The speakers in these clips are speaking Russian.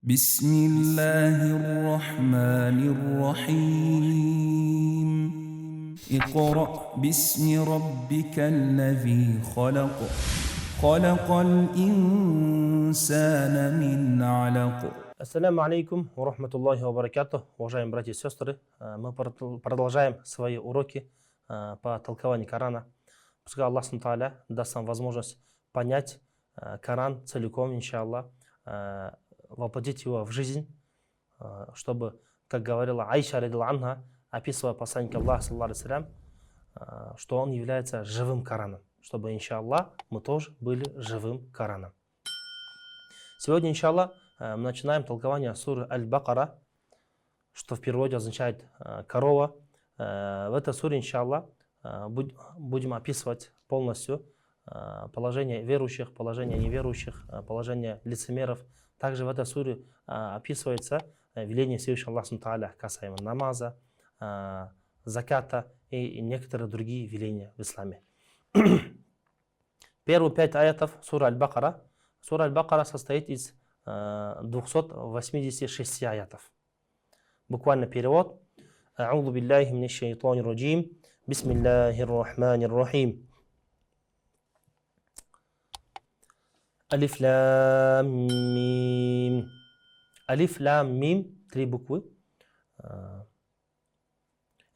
بسم الله الرحمن الرحيم اقرأ باسم ربك الذي خلق خلق الإنسان من علق. Ассаляму алейкум ва рахматуллахи ва баракатух. Уважаемые братья и сестры, мы продолжаем свои уроки по толкованию Корана. Пускай Аллах Субхану даст нам возможность понять Коран целиком, иншаллах, воплотить его в жизнь, чтобы, как говорила Айша радиллаху анха, описывая посланника Аллаха, саллаллаху алейхи ва саллям, что он является живым Кораном, чтобы, иншаллах, мы тоже были живым Кораном. Сегодня, иншаллах, мы начинаем толкование суры Аль-Бакара, что в переводе означает корова. В этой суре, иншаллах, будем описывать полностью положение верующих, положение неверующих, положение лицемеров. Также в этой суре описывается веление Всевышнего Аллаха Субхану касаемо намаза, заката и некоторые другие веления в исламе. Первые 5 аятов суры Аль-Бакара. Сура Аль-Бакара состоит из 286 аятов. Буквально перевод. А'уду биллахи минаш шайтанир раджим. Бисмиллахир рахманир рахим. Алиф лам мим. Алиф лам мим. 3 буквы.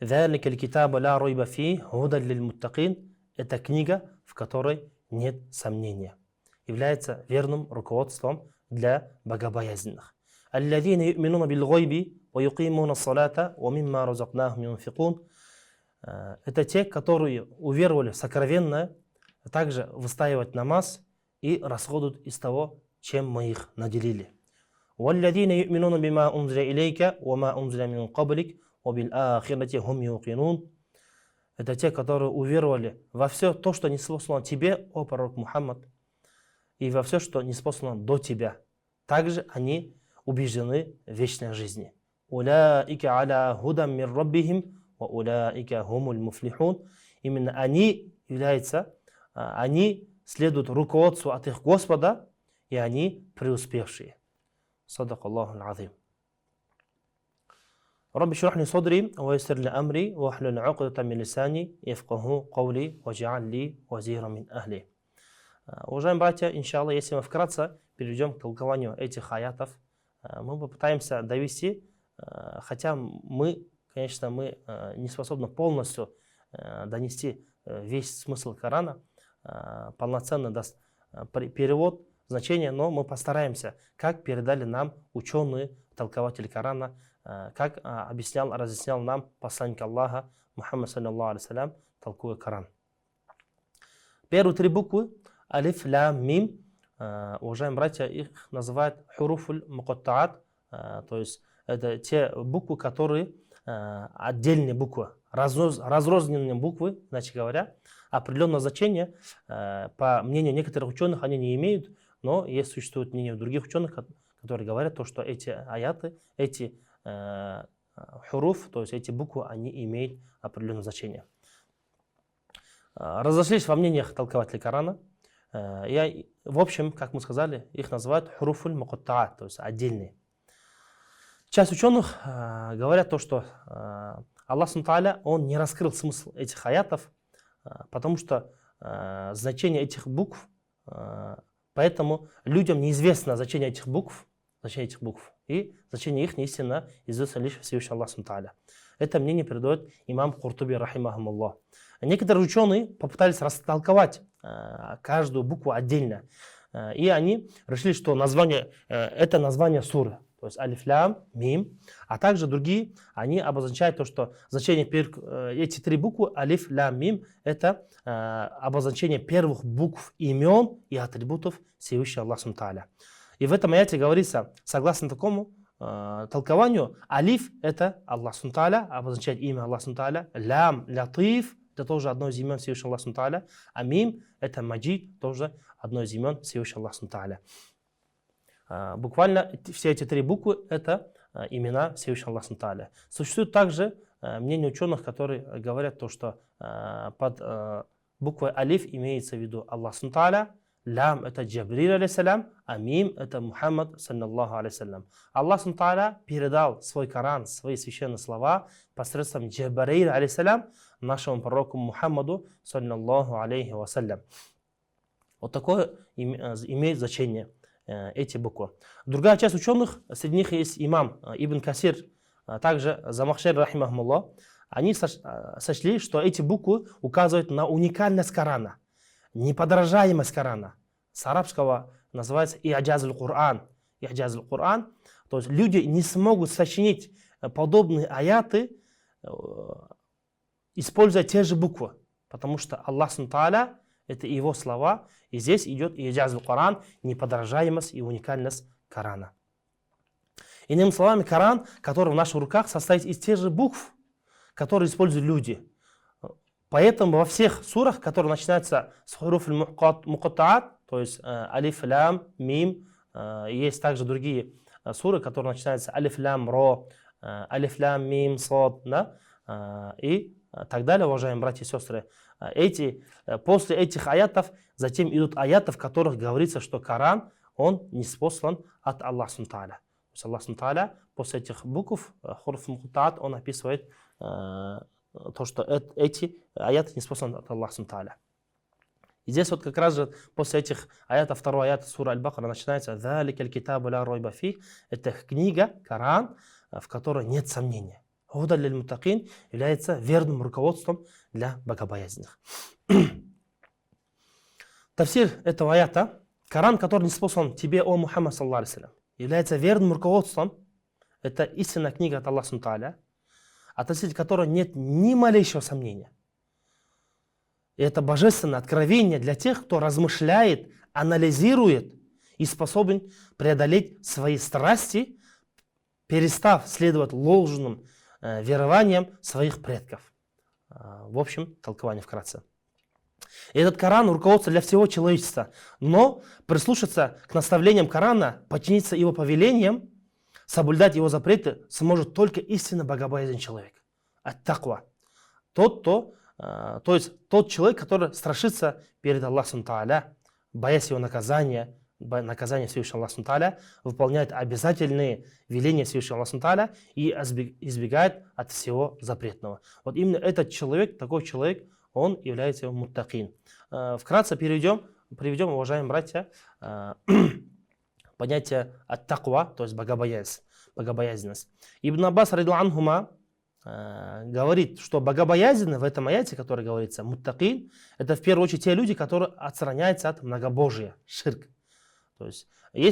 ذَلِكَ الْكِتَابُ لَا رَيْبَ فِيهِ هُدًى لِلْمُتَّقِينَ. Это книга, в которой нет сомнения, является верным руководством для богобоязненных. الَّذِينَ يُؤْمِنُونَ بِالْغَيْبِ وَيُقِيمُونَ الصَّلَاةَ وَمِمَّا رَزَقْنَاهُمْ يُنْفِقُونَ. Это те, которые уверовали в сокровенное, а также выстаивать намаз и расходуют из того, чем мы их наделили. وَالَّذِينَ يُؤْمِنُونَ بِمَا أُنْزِلَ إِلَيْكَ وَمَا أُنْزِلَ مِنْ قَبْلِكَ وَبِالْآخِرَةِ هُمْ يُوقِنُونَ. Это те, которые уверовали во все то, что ниспослано тебе, о пророк Мухаммад, и во все, что ниспослано до тебя. Также они убеждены в вечной жизни. «Уляика аля худам мир раббихим, ва уляика хумуль муфлихун». Именно они следуют руководству от их Господа, и они преуспевшие. Садак Аллаху аль-Азим. رب اشرح لي صدري ويسر لي أمري واحلل عقدة من لساني يفقهوا قولي واجعل لي وزيرا من أهلي. Уважаемые братья, иншаллах, если мы вкратце перейдем к толкованию этих аятов, мы попытаемся довести, хотя мы, конечно, не способны полностью донести весь смысл Корана, полноценно даст перевод, значение, но мы постараемся, как передали нам ученые, толкователи Корана, как разъяснял нам посланник Аллаха Мухаммад саллаллаху алейхи ва саллям, толкуя Коран. Первые 3 буквы алиф лам мим, уважаемые братья, их называют хуруфуль мукаттаат, то есть это те буквы, которые отдельные буквы, разрозненные буквы, иначе говоря, определенное значение, по мнению некоторых ученых, они не имеют, но есть существует мнение других ученых, которые говорят, что эти аяты, эти хуруф, то есть эти буквы, они имеют определенное значение. Разошлись во мнениях толкователей Корана. В общем, как мы сказали, их называют хуруфуль мукаттаат, то есть отдельные. Часть ученых говорят что Аллах Субхану он не раскрыл смысл этих аятов, потому что значение этих букв, поэтому людям неизвестно значение этих букв, и значение их истинно известно лишь Всевышний Аллах Субхану. Это мнение передает имам Куртуби рахимахумуллах. Некоторые ученые попытались растолковать каждую букву отдельно, и они решили, что это название суры, то есть алиф лам мим, а также другие, они обозначают что значение эти 3 буквы алиф лам мим это обозначение первых букв имен и атрибутов Всевышнего Аллаха Субхану. И в этом аяте говорится, согласно такому толкованию, алиф это Аллах Субхану, обозначает имя Аллаха Субхану, лям латиф это тоже одно из имен Всевышнего Аллаха Субхану, а мим это маджид, тоже одно из имен Всевышнего Аллаха Субхану. Буквально все эти 3 буквы это имена Всевышнего Аллаха Субхану. Существует также мнение ученых, которые говорят что под буквой алиф имеется в виду Аллах Субхану, Лям это Джабриль алейхиссалям, а мим это Мухаммад саллаллаху алейхиссалям. Аллах субхану передал свой Коран, свои священные слова посредством Джабриль алейхиссалям нашему пророку Мухаммаду саллаллаху алейхи вассалям. Вот такое имеет значение эти буквы. Другая часть ученых, среди них есть имам Ибн Касир, также Замахшери рахимахмуллах, они сочли, что эти буквы указывают на уникальность Корана, неподражаемость Корана. С арабского называется и'джазуль Кур'ан. И'джазуль Кур'ан. То есть люди не смогут сочинить подобные аяты, используя те же буквы. Потому что Аллах Субхану это его слова. И здесь идет и'джазуль Кур'ан, неподражаемость и уникальность Корана. Иными словами, Коран, который в наших руках, состоит из тех же букв, которые используют люди. Поэтому во всех сурах, которые начинаются с хуруф мукаттаат, то есть алиф, лям, мим, есть также другие суры, которые начинаются алиф, лям, ро, алиф, лям, мим, сод, да? И так далее, уважаемые братья и сестры. После этих аятов затем идут аяты, в которых говорится, что Коран, он ниспослан от Аллаха Субхану. То есть Аллах Субхану после этих букв, хуруф мукаттаат, он описывает то, что эти аяты ниспосланы от Аллаха Субхану. И здесь вот как раз же после этих аятов, второй аят сура Аль-Бакара начинается «Заликаль китабу ля ройба фих». Это книга, Коран, в которой нет сомнения. Гуда лиль муттакин является верным руководством для богобоязненных. Тафсир этого аята, Коран, который ниспослан тебе, о Мухаммад, саллаллаху алейхи ва саллям, является верным руководством. Это истинная книга от Аллаха Субхану, относительно которой нет ни малейшего сомнения. И это божественное откровение для тех, кто размышляет, анализирует и способен преодолеть свои страсти, перестав следовать ложным верованиям своих предков. В общем, толкование вкратце. И этот Коран руководство для всего человечества. Но прислушаться к наставлениям Корана, подчиниться его повелениям, соблюдать его запреты сможет только истинно богобоязненный человек. Ат-таква. То есть тот человек, который страшится перед Аллахом Тааля, боясь его наказания Всевышнего Аллаха Тааля, выполняет обязательные веления Всевышнего Аллаха Тааля и избегает от всего запретного. Вот именно этот человек, такой человек, он является муттакин. Вкратце приведем, уважаемые братья, понятие ат-таква, то есть богобоязненность. Ибн Аббас радиллаху анхума говорит, что богобоязненные в этом аяте, который говорится, муттакин, это в первую очередь те люди, которые отстраняются от многобожия, ширк. То есть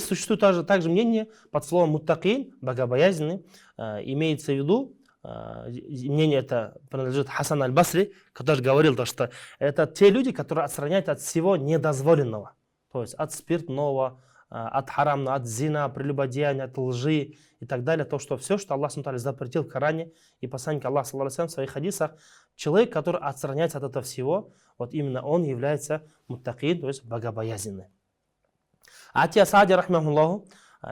существует также мнение под словом муттакин, богобоязненный, имеется в виду, мнение это принадлежит Хасан аль-Басри, который говорил, что это те люди, которые отстраняются от всего недозволенного, то есть от спиртного, от харамного, от зина, прелюбодеяния, от лжи и так далее. Все, что Аллах запретил в Коране и посланник Аллаха саллаллаху алейхи ва саллям в своих хадисах, человек, который отстраняется от этого всего, вот именно он является муттакин, то есть богобоязненный. Ати Асади рахмахуллаху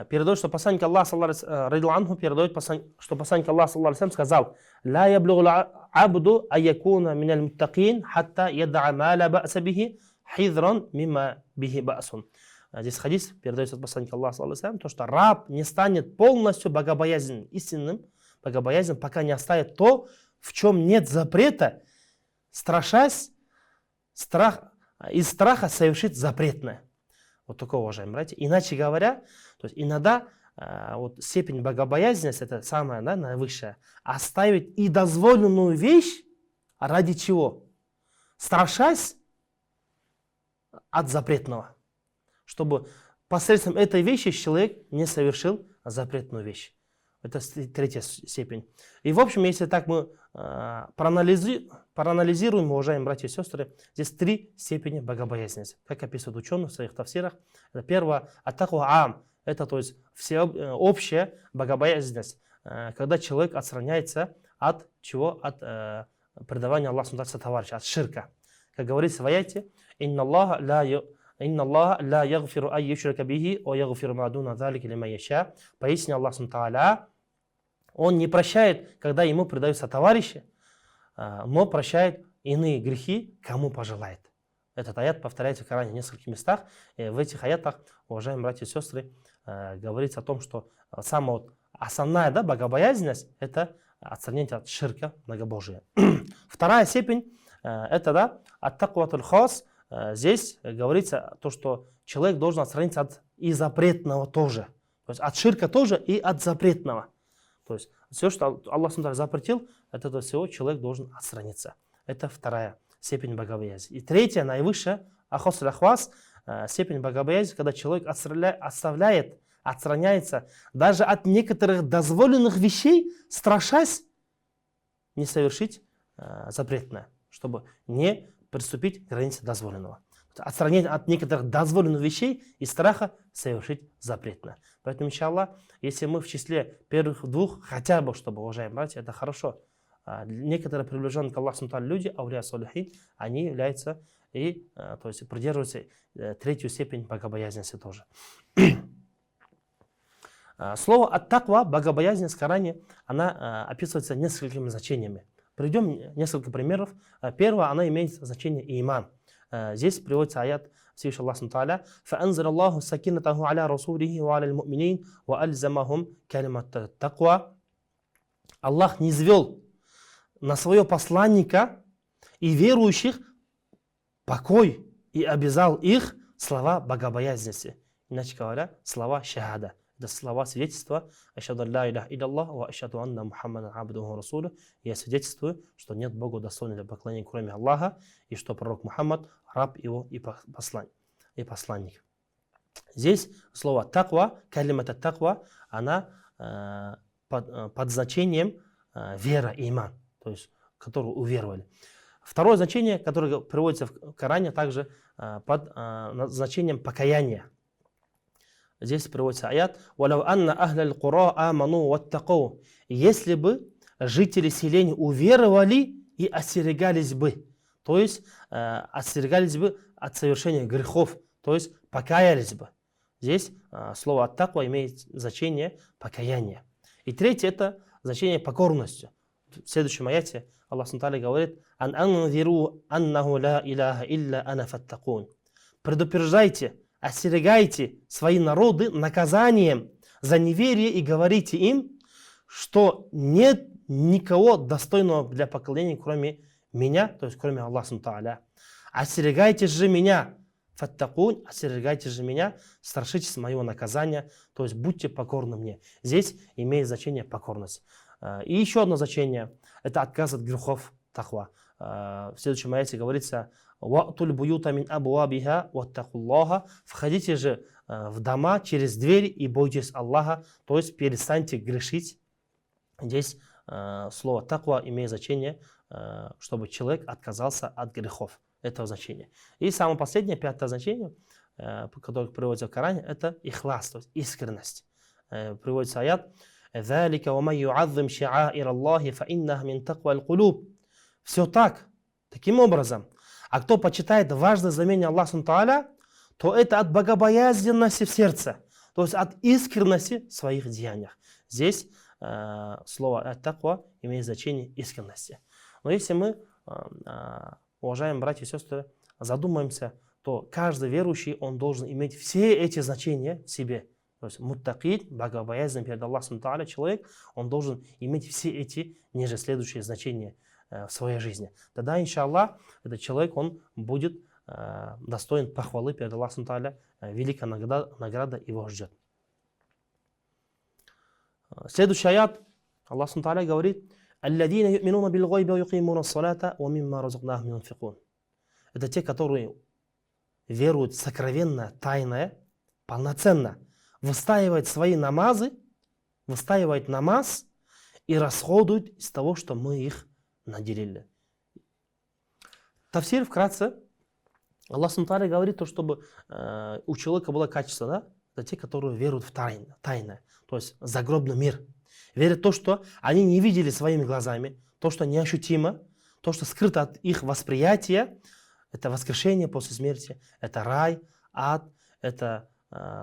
передает, что посланник Аллаха саллаллаху алейхи ва саллям сказал: «Ла яблугу абду айякуна миналь муттакин хатта яда ма ла ба'са бихи хидран мимма бихи ба'сун». Здесь хадис передается от посланника Аллаха саллаллаху алейхи ва саллям, то, что раб не станет полностью богобоязненным, истинным богобоязненным, пока не оставит то, в чем нет запрета, страшась из страха совершить запретное. Вот такое, уважаемые братья. Иначе говоря, то есть иногда вот степень богобоязненности, это самое наивысшее, оставить и дозволенную вещь, ради чего? Страшась от запретного. Чтобы посредством этой вещи человек не совершил запретную вещь. Это третья степень. И в общем, если так мы проанализируем, уважаемые братья и сестры, здесь три степени богобоязненности. Как описывают ученые в своих тафсирах. Это первое, ат-таква ам. Это то есть общая богобоязненность. Когда человек отстраняется от чего? От предавания Аллаху сотоварища, от ширка. Как говорится в аяте: «Инна Аллаха ла ягфиру ай юшрика бихи, ва ягфиру ма дуна залика лиман яша». Поистине Аллах Тааля, Он не прощает, когда ему предаются товарищи, но прощает иные грехи, кому пожелает. Этот аят повторяется в Коране в нескольких местах. И в этих аятах, уважаемые братья и сестры, говорится о том, что самая основная богобоязненность – это отстранение от ширка, многобожия. Вторая степень – это ат-такватуль хас. Здесь говорится то, что человек должен отстраниться от и запретного тоже. То есть от ширка тоже и от запретного. То есть все, что Аллах запретил, от этого всего человек должен отстраниться. Это вторая степень богобоязни. И третья, наивысшая, ахосуль ахвас, степень богобоязни, когда человек отстраняется даже от некоторых дозволенных вещей, страшась не совершить запретное, чтобы не приступить к границе дозволенного. Отстранение от некоторых дозволенных вещей и страха совершить запретное. Поэтому, иншаллах, если мы в числе первых двух, хотя бы, чтобы, уважаемые братья, это хорошо. Некоторые приближенные к Аллаху люди, аулия салихин, они являются и, то есть, придерживаются третью степень богобоязненности тоже. Слово ат-таква, богобоязненность в Коране, она описывается несколькими значениями. Приведем несколько примеров. Первое, она имеет значение иман. Здесь приводится аят Всевышнего Аллаха Тааля: «Фаанзар Аллаху сакинатаху аля расулихи ва аля муминин ва альзамахум калимат таква». Аллах низвел на свое посланника и верующих покой и обязал их слова богобоязненности. Иначе говоря, слова шахада. Это слова свидетельства. Ашхаду ан ла илляха илляллах ва ашхаду анна Мухаммадан абдуху расулюху. Я свидетельствую, что нет Бога достойного для поклонения, кроме Аллаха, и что пророк Мухаммад раб его и посланник. Здесь слово таква, калимат ат-таква, она под значением вера и иман, то есть которую уверовали. Второе значение, которое приводится в Коране, также под значением покаяния. Здесь приводится аят: «Валяу анна ахляль кура аману ваттакау». Если бы жители селений уверовали и остерегались бы, то есть остерегались бы от совершения грехов, то есть покаялись бы. Здесь слово ат-таква имеет значение покаяния. И третье – это значение покорности. В следующем аяте Аллах Субтитры говорит: «Ан анзиру аннаху ла иляха илля ана фаттакун». Предупреждайте, остерегайте свои народы наказанием за неверие и говорите им, что нет никого достойного для поклонения, кроме меня, то есть кроме Аллаха Субтитры. Остерегайте же меня, фаттакун, остерегайте же меня, страшитесь моего наказания, то есть будьте покорны мне. Здесь имеет значение покорность. И еще одно значение – это отказ от грехов, таква. В следующем аяте говорится: «Ва'туль буюта мин абуабиха ваттакуллаха». Входите же в дома через двери и бойтесь Аллаха, то есть перестаньте грешить. Здесь слово таква имеет значение, чтобы человек отказался от грехов. Это значение. И самое последнее, пятое значение, которое приводится в Коране, это ихлас, то есть искренность. Приводится аят: «Залика ва ман ю'аззим ша'аир Аллахи фа иннаха мин такваль кулуб». Все так, таким образом. А кто почитает важное знамение Аллаха Тааля, то это от богобоязненности в сердце, то есть от искренности в своих деяниях. Здесь слово ат-таква имеет значение искренности. Но если мы, уважаемые братья и сестры, задумаемся, то каждый верующий, он должен иметь все эти значения в себе. То есть муттакид, богобоязненный перед Аллахом Тааля человек, он должен иметь все эти ниже следующие значения в своей жизни. Тогда, иншаллах, этот человек, он будет достоин похвалы перед Аллахом Тааля, великая награда его ждет. Следующий аят, Аллах Тааля говорит: «Алладина ю'минуна бил гайби ва юқимуна ас-салата ва мимма разакнахум юнфикун». Это те, которые веруют сокровенно, тайное, полноценно, выстаивают свои намазы, выстаивают намаз и расходуют из того, что мы их наделили. Тафсир вкратце. Аллах Субтитры говорит, чтобы у человека было качество, да? Это те, которые веруют в тайное, то есть загробный мир. Верят в то, что они не видели своими глазами, то, что неощутимо, то, что скрыто от их восприятия. Это воскрешение после смерти, это рай, ад, это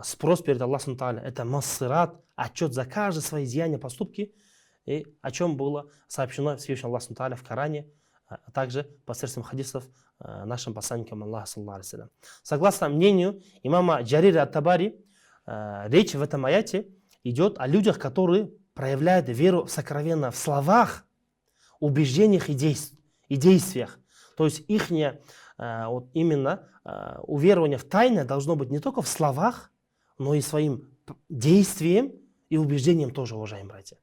спрос перед Аллахом Субтитры, это массират, отчет за каждое свои деяния, поступки, и о чем было сообщено Всевышнему Аллаху Тааля в Коране, а также посредством хадисов нашим посланником Аллаха, саллаллаху алейхи вассалям. Согласно мнению имама Джарира ат-Табари, речь в этом аяте идет о людях, которые проявляют веру сокровенно в словах, убеждениях и действиях. То есть их вот именно уверование в тайное должно быть не только в словах, но и своим действием и убеждением тоже, уважаемые братья.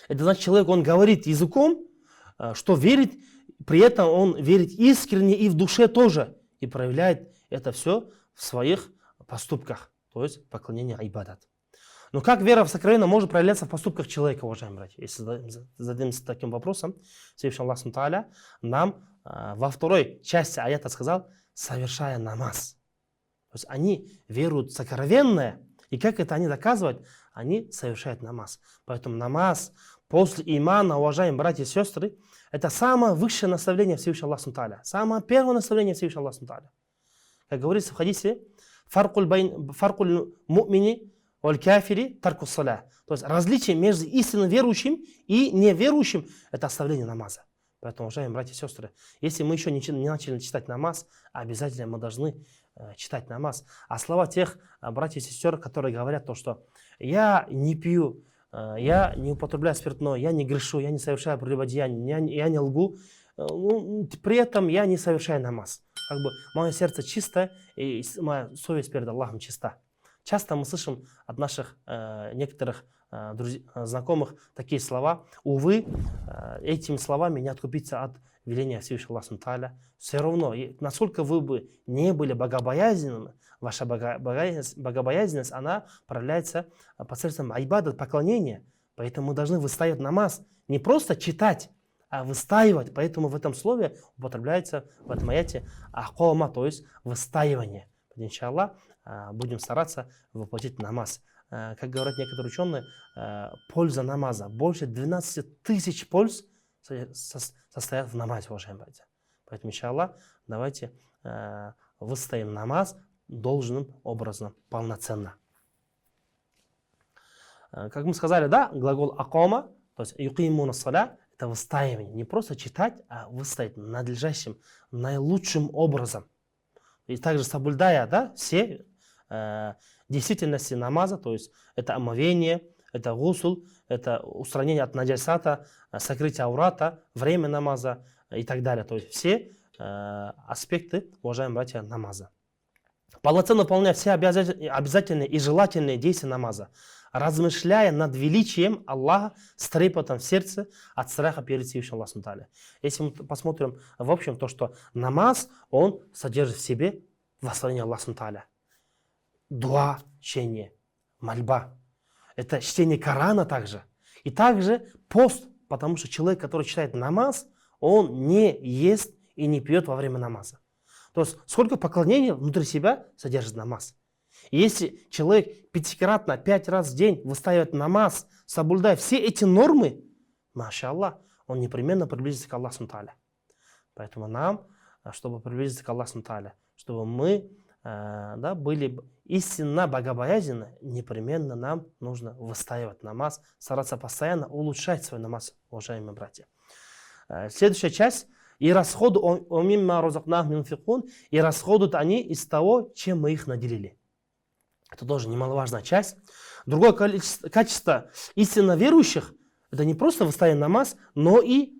Это значит, человек, он говорит языком, что верит, при этом он верит искренне и в душе тоже, и проявляет это все в своих поступках, то есть поклонение айбадат. Но как вера в сокровенно может проявляться в поступках человека, уважаемые братья? Если зададимся таким вопросом, Всевышний Аллах Тааля нам во второй части аята сказал, совершая намаз. То есть они веруют в сокровенное, и как это они доказывают? Они совершают намаз. Поэтому намаз после имана, уважаемые братья и сестры, это самое высшее наставление Всевышнего Аллаха Тааля. Самое первое наставление Всевышнего Аллаха Тааля. Как говорится в хадисе, фаркуль му'мини валь кафири тарку саля. То есть различие между истинно верующим и неверующим – это оставление намаза. Поэтому, уважаемые братья и сестры, если мы еще не начали читать намаз, обязательно мы должны читать намаз. А слова тех братьев и сестер, которые говорят то, что я не пью, я не употребляю спиртное, я не грешу, я не совершаю прелюбодеяние, я не лгу, при этом я не совершаю намаз. Как бы мое сердце чисто, и моя совесть перед Аллахом чиста. Часто мы слышим от наших некоторых знакомых такие слова. Увы, этими словами не откупиться от веления Всевышнего Аллаха Тааля. Все равно, насколько вы бы не были богобоязненными, ваша богобоязненность, она проявляется посредством айбада, поклонения. Поэтому мы должны выстаивать намаз. Не просто читать, а выстаивать. Поэтому в этом слове употребляется в этом аяте ахкома, то есть выстаивание. Иншаллах, будем стараться воплотить намаз. Как говорят некоторые ученые, польза намаза. Больше 12 тысяч польз состоят в намазе, уважаемые братья. Поэтому, иншаллах, давайте выстоим намаз должным образом, полноценно. Как мы сказали, да, глагол акома, то есть юкимуна саля, это выстаивание. Не просто читать, а выстоять надлежащим, наилучшим образом. И также соблюдая, да, все действительности намаза, то есть это омовение, это гусул, это устранение от наджасата, сокрытие аурата, время намаза и так далее. То есть все аспекты, уважаемые братья, намаза. Полноценно выполняя все обязательные и желательные действия намаза, размышляя над величием Аллаха с трепетом в сердце от страха перед Всевышним Аллахом Тааля. Если мы посмотрим в общем, то что намаз, он содержит в себе восславление Аллаха Тааля. Дуа, чтение, мольба. Это чтение Корана также. И также пост, потому что человек, который читает намаз, он не ест и не пьет во время намаза. То есть сколько поклонений внутри себя содержит намаз. И если человек пятикратно, 5 раз в день выстаивает намаз, соблюдая все эти нормы, машаллах, он непременно приблизится к Аллаху Тааля. Поэтому нам, чтобы приблизиться к Аллаху Тааля, чтобы мы были истинно богобоязненны, непременно нам нужно выстаивать намаз, стараться постоянно улучшать свой намаз, уважаемые братья. Следующая часть. И расходуют они из того, чем мы их наделили. Это тоже немаловажная часть. Другое качество истинно верующих – это не просто выставление намаз, но и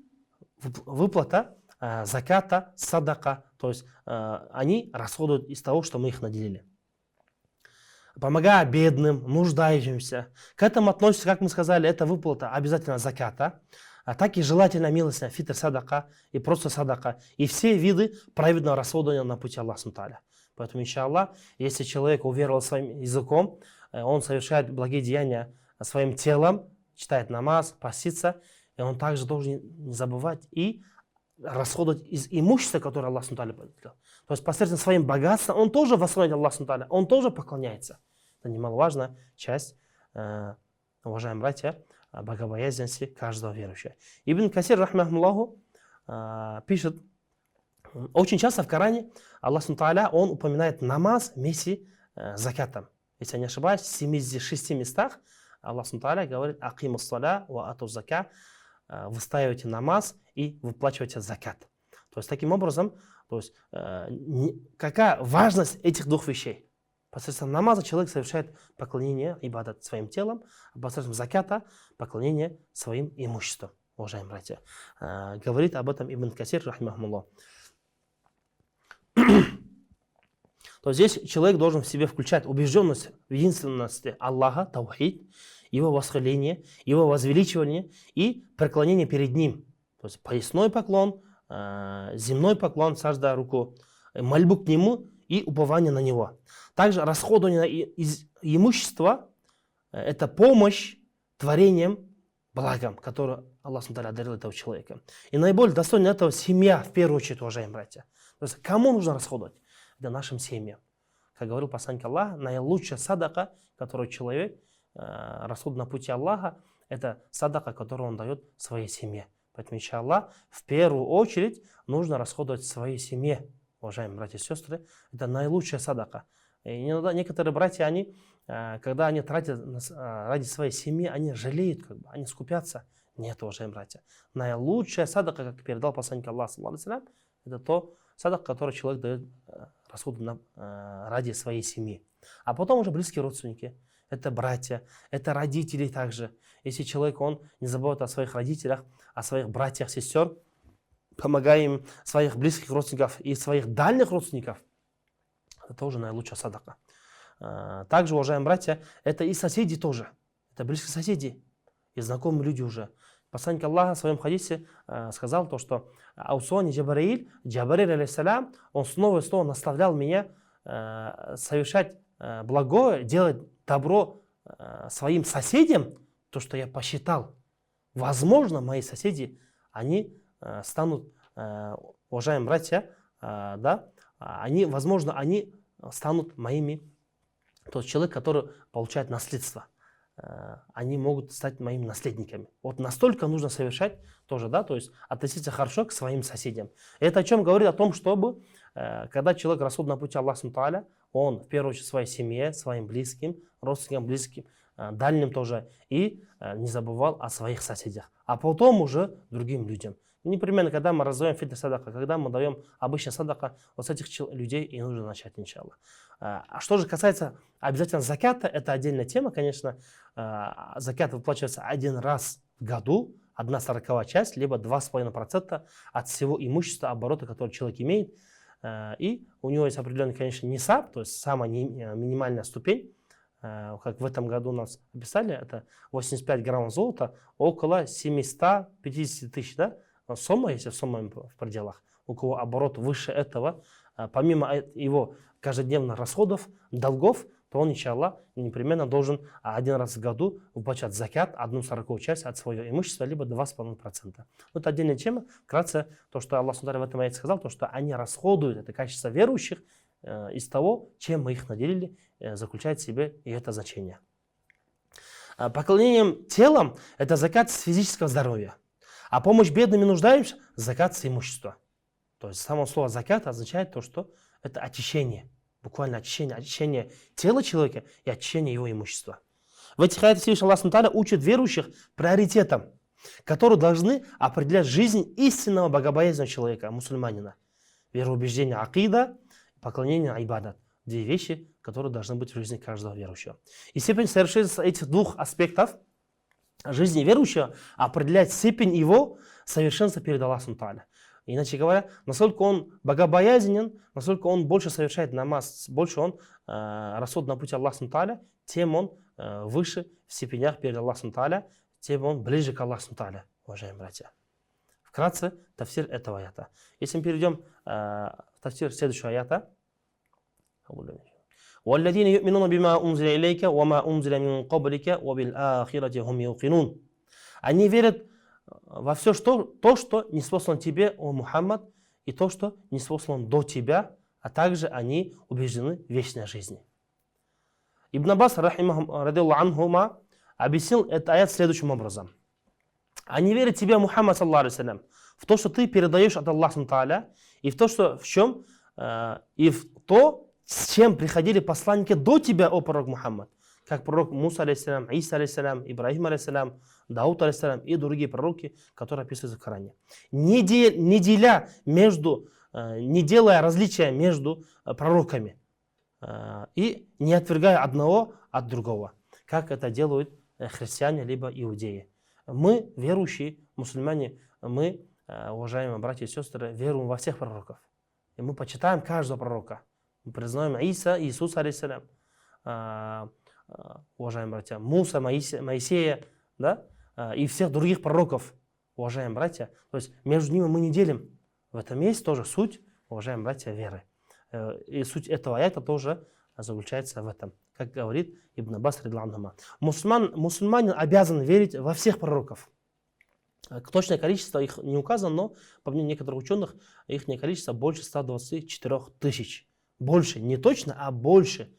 выплата заката, садака. То есть они расходуют из того, что мы их наделили. Помогая бедным, нуждающимся. К этому относится, как мы сказали, это выплата обязательно заката. А так и желательно милостная фитр садака и просто садака. И все виды праведного расходования на пути Аллаха Тааля. Поэтому, иншаллах, если человек уверовал своим языком, он совершает благие деяния своим телом, читает намаз, постится, и он также должен не забывать и расходовать из имущества, которое Аллах Тааля поделил. То есть посредством своим богатством он тоже восславляет Аллаха Тааля, он тоже поклоняется. Это немаловажная часть, уважаемые братья, богобоязненности каждого верующего. Ибн Касир, рахмахуллаху, пишет, очень часто в Коране Аллах Тааля, он упоминает намаз вместе с закатом. Если я не ошибаюсь, в 76 местах Аллах Тааля говорит: «Акимус саля ва ату зака», выстаивайте намаз и выплачивайте закат. То есть таким образом, то есть, какая важность этих двух вещей? Посредством намаза человек совершает поклонение ибадат своим телом, а посредством заката поклонение своим имуществом, уважаемые братья. Говорит об этом Ибн Касир, рахимахмуллах. То здесь человек должен в себе включать убежденность в единственности Аллаха, таухид, его восхваление, его возвеличивание и преклонение перед ним. То есть поясной поклон, земной поклон, сажда руку, мольбу к нему и упование на него. Также расходование из имущества – это помощь творениям, благам, которые Аллах одарил этого человека. И наиболее достойна этого семья, в первую очередь, уважаемые братья. То есть кому нужно расходовать? Это нашим семьям. Как говорил посланник Аллаха, наилучшая садака, которую человек расходует на пути Аллаха, это садака, которую он дает своей семье. Поэтому, иншаллах, в первую очередь нужно расходовать в своей семье, уважаемые братья и сестры. Это наилучшая садака. И иногда некоторые братья, они, когда они тратят ради своей семьи, они жалеют, они скупятся. Нет, уважаемые братья. Наилучшая садака, как передал посланник Аллаха, это то садака, который человек дает расходу ради своей семьи. А потом уже близкие родственники. Это братья, это родители также. Если человек, он не забывает о своих родителях, о своих братьях, сестер, помогая им, своих близких родственников и своих дальних родственников, это тоже наилучшая садака. Также, уважаемые братья, это и соседи тоже. Это близкие соседи и знакомые люди уже. Посланник Аллаха в своем хадисе сказал то, что Аусони Джабраиль, алейхиссалям, он снова и снова наставлял меня совершать благое, делать добро своим соседям, то, что я посчитал. Возможно, мои соседи, они станут, уважаемые братья, возможно, они станут моими, тот человек, который получает наследство. Они могут стать моими наследниками. Вот настолько нужно совершать тоже, то есть относиться хорошо к своим соседям. И это о чем говорит? О том, чтобы, когда человек расходует на пути Аллаха Тааля, он в первую очередь своей семье, своим близким, родственникам, близким, дальним тоже, и не забывал о своих соседях. А потом уже другим людям. Непременно, когда мы раздаем фитр садака, когда мы даем обычно садака, вот с этих людей и нужно начать, иншаллах. А что же касается обязательно заката, это отдельная тема, конечно. Закат выплачивается один раз в году, 1/40 часть, либо 2,5% от всего имущества, оборота, который человек имеет. И у него есть определенный, конечно, нисаб, то есть самая минимальная ступень. Как в этом году у нас описали, это 85 граммов золота, около 750 тысяч, сумма, если сумма в пределах. У кого оборот выше этого, помимо его каждодневных расходов, долгов, то он, иншаллах, непременно должен один раз в году выплачивать закят, 1/40 часть от своего имущества, либо 2,5%. Это отдельная тема. Вкратце, то, что Аллах в этом аяте сказал, то, что они расходуют это качество верующих из того, чем мы их наделили, заключает в себе и это значение. Поклонением телом – это закат с физического здоровья. А помощь бедным и нуждающимся – закат с имущества. То есть само слово закат означает то, что это очищение. Буквально очищение тела человека и очищение его имущества. В этих аятах Всевышний Аллах Тааля учит верующих приоритетам, которые должны определять жизнь истинного богобоязненного человека, мусульманина. Вероубеждение акида, поклонение айбадат. Две вещи, которые должны быть в жизни каждого верующего. И степень совершенства этих двух аспектов жизни верующего определяет степень его совершенства перед Аллахом Тааля. Иначе говоря, насколько он богобоязнен, насколько он больше совершает намаз, больше он расходует на пути Аллаха Тааля, тем он выше в степенях перед Аллахом Тааля, тем он ближе к Аллаху Тааля, уважаемые братья. Вкратце, тафсир этого аята. Если мы перейдем в тафсир следующего аята. وَالَّذِينَ يُؤْمِنُونَ بِمَا أُنزِلَ إِلَيْكَ وَمَا أُنزِلَ مِنْ قَبْلِكَ وَبِالْآخِرَةِ هُمْ يُوقِنُونَ. Они верят во все то, что ниспослано тебе, о Мухаммад, и то, что ниспослано до тебя, а также они убеждены в вечной жизни. Ибн Аббас, радиллаху анхума, объяснил этот аят следующим образом. Они верят тебе, Мухаммад, саллаллаху алейхи вассалям, в то, что ты передаешь от Аллаха Тааля, и в то, с чем приходили посланники до тебя, о пророк Мухаммад. как пророк Муса, алейхиссалям, Иса, алейхиссалям, Ибрахим, алейхиссалям, Дауд, алейхиссалям и другие пророки, которые описываются в Коране. Не делая различия между пророками и не отвергая одного от другого, как это делают христиане либо иудеи. Мы, верующие мусульмане, мы, уважаемые братья и сестры, веруем во всех пророков. И мы почитаем каждого пророка. Мы признаем Иисуса, алейхиссалям, уважаемые братья, Муса, Моисея, да? И всех других пророков, уважаемые братья. То есть между ними мы не делим. В этом есть тоже суть, уважаемые братья, веры. И суть этого аята тоже заключается в этом. Как говорит Ибн Аббас, радиллаху анху. Мусульманин обязан верить во всех пророков. Точное количество их не указано, но по мнению некоторых ученых, их количество больше 124 тысяч. Больше, не точно, а больше.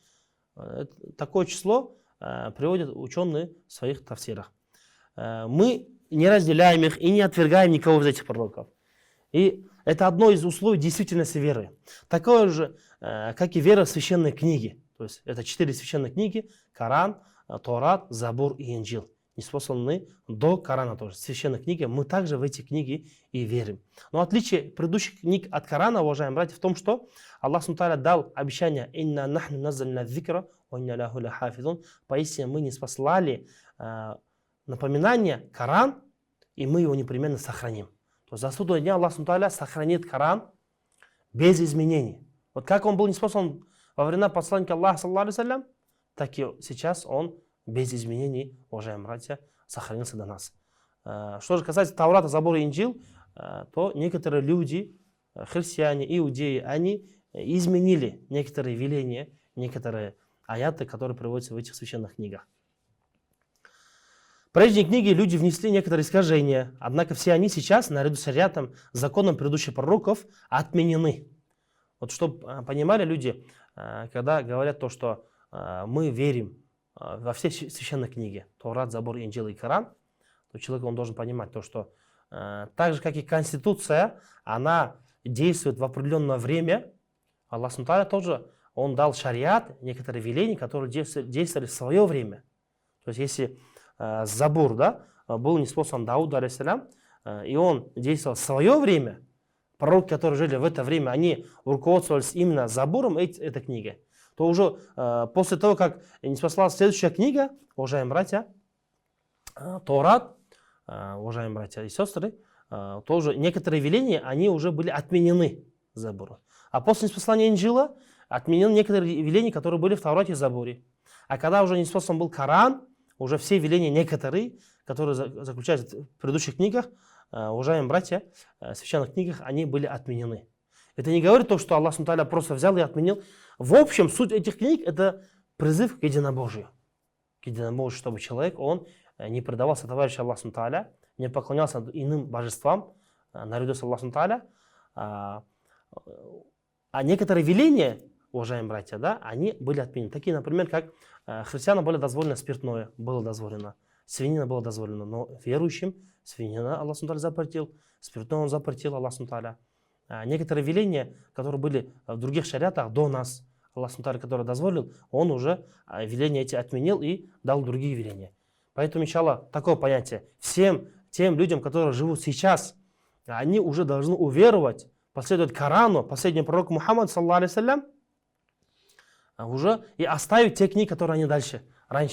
Такое число приводят ученые в своих тафсирах. Мы не разделяем их и не отвергаем никого из этих пророков. И это одно из условий действительности веры. Такое же, как и вера в священные книги. То есть это 4 священные книги: Коран, Торат, Забур и Инджил. Ниспосланы до Корана тоже. Священные книги, мы также в эти книги и верим. Но отличие предыдущих книг от Корана, уважаемые братья, в том, что Аллах Субхану дал обещание: «Инна нахну наззальна зикра, ва инна лаху лахафизун». Поистине мы ниспослали напоминание, Коран, и мы его непременно сохраним. То есть за судного дня Аллах Субхану сохранит Коран без изменений. Вот как он был ниспослан во времена посланника Аллаха, саллаллаху алейхи вассалям, так и сейчас он без изменений, уважаемые братья, сохранился до нас. Что же касается Таврата, Забура и Инджил, то некоторые люди, христиане, иудеи, они изменили некоторые веления, некоторые аяты, которые приводятся в этих священных книгах. В прежние книги люди внесли некоторые искажения, однако все они сейчас, наряду с шариатом, законом предыдущих пророков, отменены. Вот чтобы понимали люди, когда говорят то, что мы верим во все священные книги, Таурат, Забур, Инджил и Коран, то человек он должен понимать то, что так же, как и Конституция, она действует в определенное время. Аллах Субхану тоже, он дал шариат, некоторые веления, которые действовали в свое время. То есть если Забур, да, был ниспослан Дауду, алейхиссалям, и он действовал в свое время, пророки, которые жили в это время, они руководствовались именно Забуром, этой книгой, то уже после того, как ниспослалась следующая книга, уважаемые братья, Торат, уважаемые братья и сестры, тоже некоторые веления, они уже были отменены Забуром. А после ниспослания Инджила отменены некоторые веления, которые были в Таурате и Забуре. А когда уже ниспослан был Коран, уже все веления некоторые, которые заключаются в предыдущих книгах, уважаемые братья, в священных книгах, они были отменены. Это не говорит то, что Аллах Субхану просто взял и отменил. В общем, суть этих книг – это призыв к единобожию. К единобожию, чтобы человек, он не предавался товарищу Аллаху Субхану, не поклонялся иным божествам, наряду с Аллахом Субхану. А некоторые веления, уважаемые братья, да, они были отменены. Такие, например, как христианам было дозволено спиртное, было дозволено, свинина была дозволена, но верующим свинина Аллах Субхану запретил, спиртное он запретил Аллах Субхану. Некоторые веления, которые были в других шариатах до нас, Аллах Субхану, который дозволил, он уже веления эти отменил и дал другие веления. Поэтому, иншаллах, такое понятие. Всем тем людям, которые живут сейчас, они уже должны уверовать, последовать Корану, последнему пророку Мухаммаду, саллаллаху алейхи вассалям, уже и оставить те книги, которые они раньше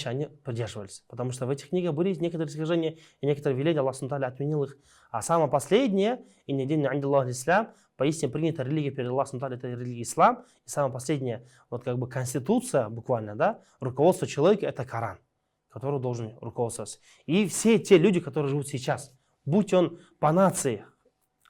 они придерживались. Потому что в этих книгах были некоторые искажения и некоторые веления, Аллах Субхану отменил их. А самое последнее, «Инна динна инда Аллахи ислам», поистине принята религия перед Аллахом Субхану, это религия ислам. И самое последнее, вот как бы конституция буквально, да, руководство человека, это Коран, который должен руководствоваться. И все те люди, которые живут сейчас, будь он по нации,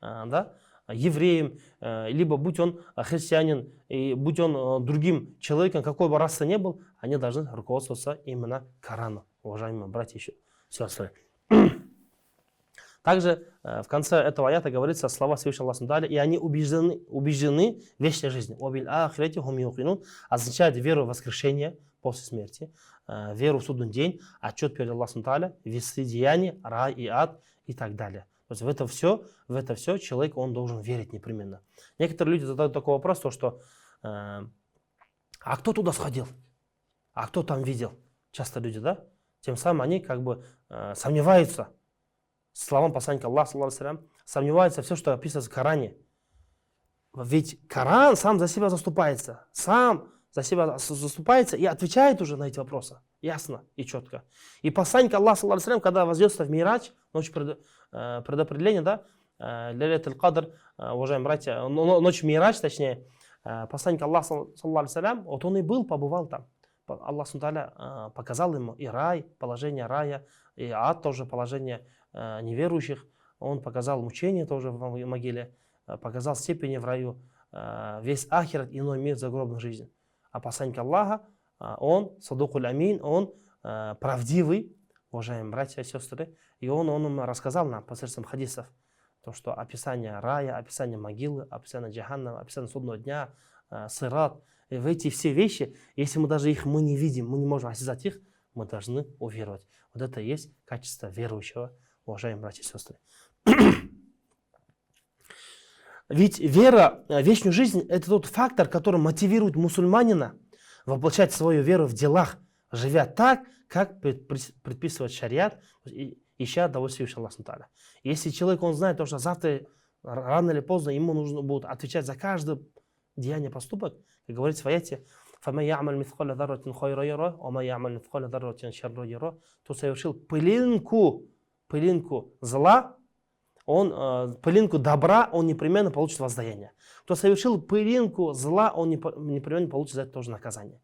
да, евреем, либо будь он христианин, и будь он другим человеком, какой бы расы ни был, они должны руководствоваться именно Кораном, уважаемые братья и сестры. Также в конце этого аята говорится слова Всевышнего Аллаха Субхану, и они убеждены в вечной жизни. Означает веру в воскрешение после смерти, веру в судный день, отчет перед Аллахом Субхану, весы деяния, рай и ад и так далее. То есть в это все человек он должен верить непременно. Некоторые люди задают такой вопрос, то, что а кто туда сходил? А кто там видел? часто люди, да? Тем самым они как бы сомневаются в словам посланника Аллаха, саллаллаху алейхи ва саллям, сомневаются в все, что описывается в Коране. Ведь Коран сам за себя заступается, и отвечает уже на эти вопросы. Ясно и четко. И посланник Аллаха, саллаллаху алейхи ва саллям, когда вознесся в Мирадж, ночь предопределения, да, Лейлат аль-Кадр, уважаемые братья, ночь Мирадж, точнее, посланник Аллаха, саллаллаху алейхи ва саллям, вот он и побывал там. Аллах субхану показал ему и рай, положение рая, и ад тоже, положение неверующих. Он показал мучение тоже в могиле, показал степени в раю, весь ахират, иной мир загробной жизни. А посланник Аллаха, он, садукуль амин, он правдивый, уважаемые братья и сестры, и он рассказал нам посредством хадисов, то, что описание рая, описание могилы, описание джаханнама, описание судного дня, сират, и в эти все вещи, если мы даже их не видим, мы не можем осязать их, мы должны уверовать. Вот это и есть качество верующего, уважаемые братья и сестры. Ведь вера в вечную жизнь – это тот фактор, который мотивирует мусульманина воплощать свою веру в делах, живя так, как предписывает шариат, ища удовольствие Аллаха Субхану. Если человек, он знает, что завтра, рано или поздно, ему нужно будет отвечать за каждое деяние, поступок, как говорится в аяте, кто совершил пылинку зла, пылинку добра, он непременно получит воздаяние. Кто совершил пылинку зла, он непременно получит за это тоже наказание.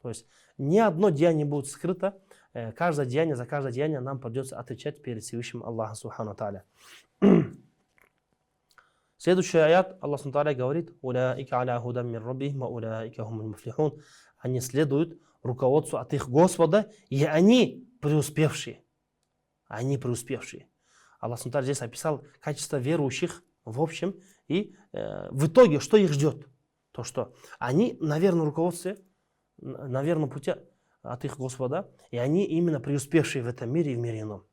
То есть ни одно деяние будет скрыто, каждое деяние, за каждое деяние нам придется отвечать перед Всевышним Аллахом Субхану Тааля. Следующий аят, Аллах Субхану Тааля говорит: они следуют руководству от их Господа, и они преуспевшие. Аллах Субхану Тааля здесь описал качество верующих в общем, и в итоге, что их ждет? То, что они на верном руководстве, на верном пути от их Господа, и они именно преуспевшие в этом мире и в мире ином.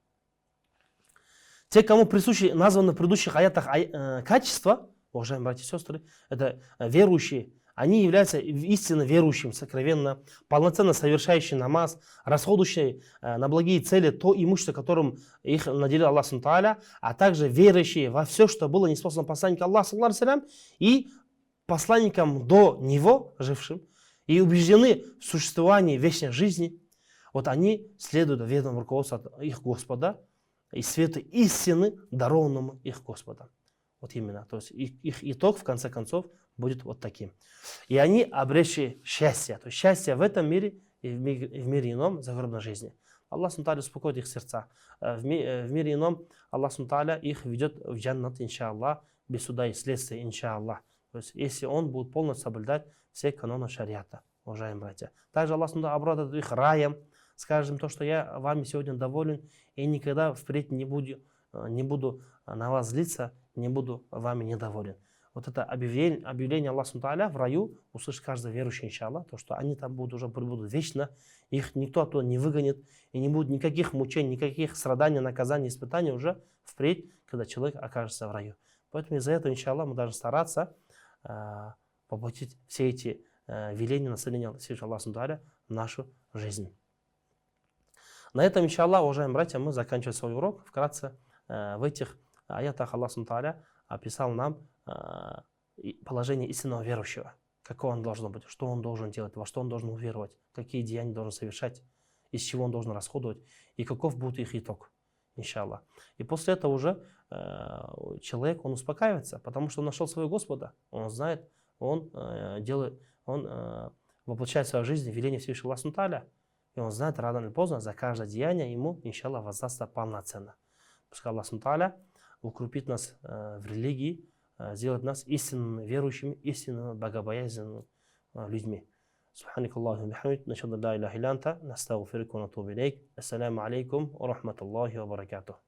Те, кому присущи названы в предыдущих аятах качества, уважаемые братья и сестры, это верующие, они являются истинно верующим, сокровенно, полноценно совершающие намаз, расходующие на благие цели то имущество, которым их наделил Аллах Субхану Тааля, а также верующие во все, что было неспослано посланнику Аллаха, саллаллаху алейхи ва саллям, и посланникам до него, жившим, и убеждены в существовании вечной жизни. Вот они следуют верному руководству от их Господа и свету истины, дарованному их Господа. Вот именно. То есть их итог, в конце концов, будет вот таким. И они обречи счастье. То есть счастье в этом мире и в мире ином, загробной жизни. Аллах Субхану Тааля успокоит их сердца. В мире ином Аллах Субхану Тааля их ведет в джаннат, иншаллах, без суда и следствия, иншаллах. То есть если он будет полностью соблюдать все каноны шариата, уважаемые братья. Также Аллах Субхану Тааля обрадует их раем, скажет им то, что я вами сегодня доволен и никогда впредь не буду на вас злиться, не буду вами недоволен. Вот это объявление Аллаха Субхану Тааля в раю услышит каждый верующий, иншаллах, то, что они там будут вечно, их никто оттуда не выгонит, и не будет никаких мучений, никаких страданий, наказаний, испытаний уже впредь, когда человек окажется в раю. Поэтому из-за этого, иншаллах, мы должны стараться воплотить все эти веления, наставления Аллаха Субхану Тааля в нашу жизнь. На этом, иншаллах, уважаемые братья, мы заканчиваем свой урок. Вкратце, в этих аятах Аллах Субхану Тааля описал нам положение истинного верующего. Какое он должно быть, что он должен делать, во что он должен уверовать, какие деяния должен совершать, из чего он должен расходовать, и каков будет их итог, иншаллах. И после этого уже человек, он успокаивается, потому что он нашел своего Господа, он знает, он воплощает в свою жизнь веление Всевышнего Аллаха Субхану Тааля, и он знает, рано или поздно, за каждое деяние ему, иншаллах, воздастся полноценно. Пускай Аллах Субхану Тааля укрепит нас в религии, сделать нас истинными верующими, истинными богобоязненными людьми. Субханак Аллахумма бихамдик, нашхаду ла иляха илля анта, настагфирука ва натубу илейк. Ассаламу алейкум ва рахматуллахи ва баракатух.